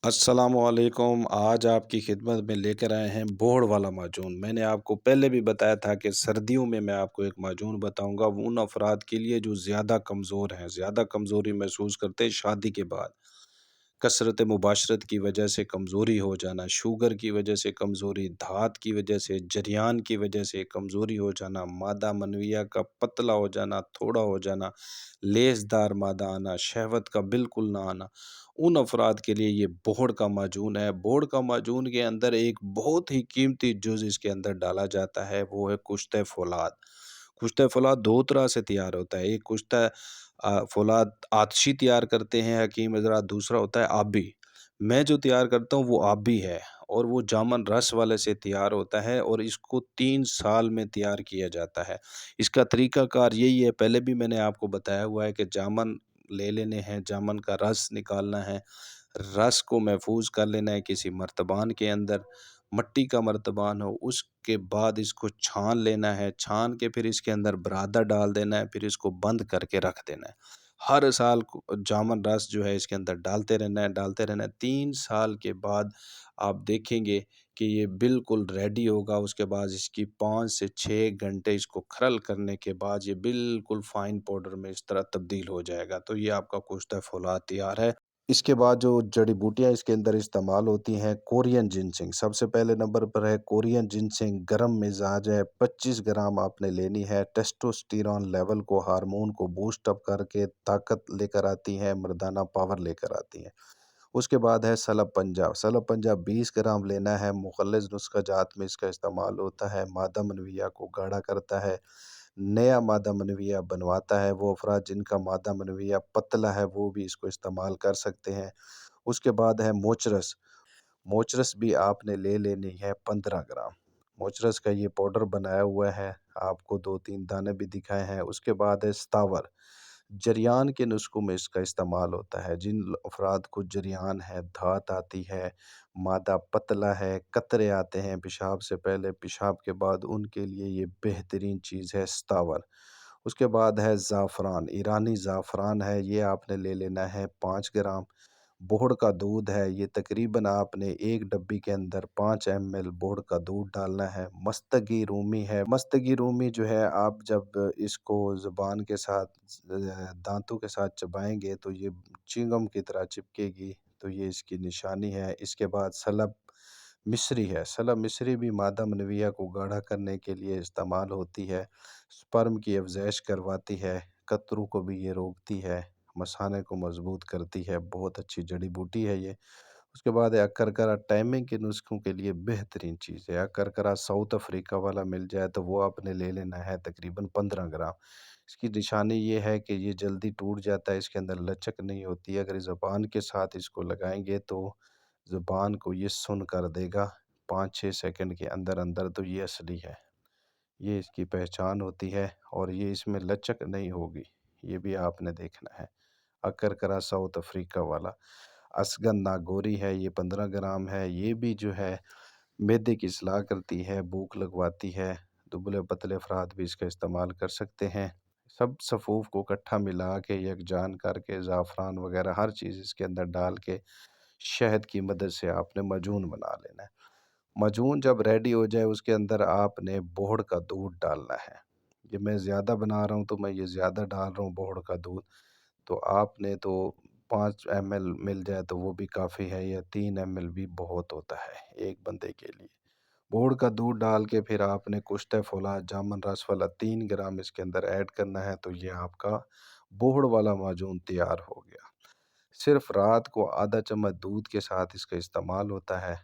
अस्सलाम वालेकुम। आज आपकी खिदमत में लेकर आए हैं बोहड़ वाला माजून। मैंने आपको पहले भी बताया था कि सर्दियों में मैं आपको एक माजून बताऊंगा उन अफराद के लिए जो ज़्यादा कमज़ोर हैं, ज़्यादा कमज़ोरी महसूस करते हैं शादी के बाद। कसरत मुबाशरत की वजह से कमज़ोरी हो जाना, शुगर की वजह से कमज़ोरी, धात की वजह से, जरियान की वजह से कमज़ोरी हो जाना, मादा मनविया का पतला हो जाना, थोड़ा हो जाना, लेसदार मादा आना, शहवत का बिल्कुल ना आना, उन अफराद के लिए ये बोहड़ का माजून है। बोहड़ का माजून के अंदर एक बहुत ही कीमती जुज़ इसके अंदर डाला जाता है, वो है कुश्ते फ़ौलाद। कुश्ते फ़ौलाद 2 तरह से तैयार होता है। एक कुश्ता फ़ौलाद आतशी तैयार करते हैं हकीम हज़रात, दूसरा होता है आबी। मैं जो तैयार करता हूँ वो आबी है और वो जामन रस वाले से तैयार होता है और इसको 3 साल में तैयार किया जाता है। इसका तरीक़ाकार यही है, पहले भी मैंने आपको बताया हुआ है कि जामन ले लेने हैं, जामन का रस निकालना है, रस को महफूज कर लेना है किसी मर्तबान के अंदर, मट्टी का मर्तबान हो, उसके बाद इसको छान लेना है, छान के फिर इसके अंदर बरादा डाल देना है, फिर इसको बंद करके रख देना है। हर साल जामन रस जो है इसके अंदर डालते रहना है। 3 साल के बाद आप देखेंगे कि ये बिल्कुल रेडी होगा। उसके बाद इसकी 5 से 6 घंटे इसको खरल करने के बाद ये बिल्कुल फाइन पाउडर में इस तरह तब्दील हो जाएगा। तो ये आपका कुश्ता फ़ौलाद तैयार है। इसके बाद जो जड़ी-बूटियाँ इसके अंदर इस्तेमाल होती हैं, कोरियन जिनसिंग सबसे पहले नंबर पर है। कोरियन जिनसिंग गर्म मिज़ाज है, 25 ग्राम आपने लेनी है। टेस्टोस्टेरोन लेवल को, हार्मोन को बूस्ट अप करके ताकत लेकर आती है, मर्दाना पावर लेकर आती हैं। उसके बाद है सलब पंजाब। सलब पंजाब 20 ग्राम लेना है, मुख़ल्लिज़ नुस्ख़ा जात में इसका इस्तेमाल होता है, मादा मनविया को गाढ़ा करता है, नया मादा मनविया बनवाता है। वो अफ़राद जिनका मादा मनविया पतला है वो भी इसको इस्तेमाल कर सकते हैं। उसके बाद है मोचरस। मोचरस भी आपने ले लेनी है 15 ग्राम। मोचरस का ये पाउडर बनाया हुआ है, आपको 2-3 दाने भी दिखाए हैं। उसके बाद है सतावर। जरियान के नुस्ख़ों में इसका इस्तेमाल होता है। जिन अफ़राद को जरियान है, धात आती है, मादा पतला है, कतरे आते हैं पेशाब से पहले, पेशाब के बाद, उनके लिए ये बेहतरीन चीज़ है सतावर। उसके बाद है ज़ाफ़रान, ईरानी ज़ाफ़रान है, ये आपने ले लेना है 5 ग्राम। बोहड़ का दूध है, ये तकरीबन आपने 1 डब्बी के अंदर 5 एमएल बोहड़ का दूध डालना है। मस्तगी रूमी है, मस्तगी रूमी जो है आप जब इसको ज़ुबान के साथ दाँतों के साथ चबाएँगे तो ये च्युइंगम की तरह चिपकेगी, तो ये इसकी निशानी है। इसके बाद सलब मिस्री है, सलब मिस्री भी मादा मनविया को गाढ़ा करने के लिए इस्तेमाल होती है, स्पर्म की अफ़ज़ाइश करवाती है, कतरों को भी ये रोकती है, मसाने को मज़बूत करती है, बहुत अच्छी जड़ी-बूटी है ये। उसके बाद है अकरकरा, टाइमिंग के नुस्ख़ों के लिए बेहतरीन चीज़ है। अकरकरा साउथ अफ्रीका वाला मिल जाए तो वो आपने ले लेना है तकरीबन 15 ग्राम। इसकी निशानी ये है कि ये जल्दी टूट जाता है, इसके अंदर लचक नहीं होती है। अगर ज़ुबान के साथ इसको लगाएँगे तो ज़ुबान को ये सुन्न कर देगा 5-6 सेकंड के अंदर-अंदर, तो ये असली है। ये इसकी पहचान होती है और ये इसमें लचक नहीं होगी, ये भी आपने देखना है। अकरकरा साउथ अफ्रीका वाला। असगन नागोरी है, ये 15 ग्राम है, ये भी जो है मैदे की इस्लाह करती है, भूख लगवाती है, दुबले-पतले अफ़राद भी इसका इस्तेमाल कर सकते हैं। सब सफ़ूफ़ को इकट्ठा मिला के यकजान करके ज़ाफ़रान वग़ैरह हर चीज़ इसके अंदर डाल के शहद की मदद से आपने माजून बना लेना है। माजून जब रेडी हो जाए उसके अंदर आपने बोहड़ का दूध डालना है। ये मैं ज़्यादा बना रहा हूँ तो मैं ये ज़्यादा डाल रहा हूँ बोहड़ का दूध। तो आपने तो 5 एमएल मिल जाए तो वो भी काफ़ी है, या 3 एमएल भी बहुत होता है एक बंदे के लिए। बोहड़ का दूध डाल के फिर आपने कुश्ते फ़ौलाद जामन रस वाला 3 ग्राम इसके अंदर ऐड करना है, तो ये आपका बोहड़ वाला माजून तैयार हो गया। सिर्फ़ रात को आधा चम्मच दूध के साथ इसका इस्तेमाल होता है।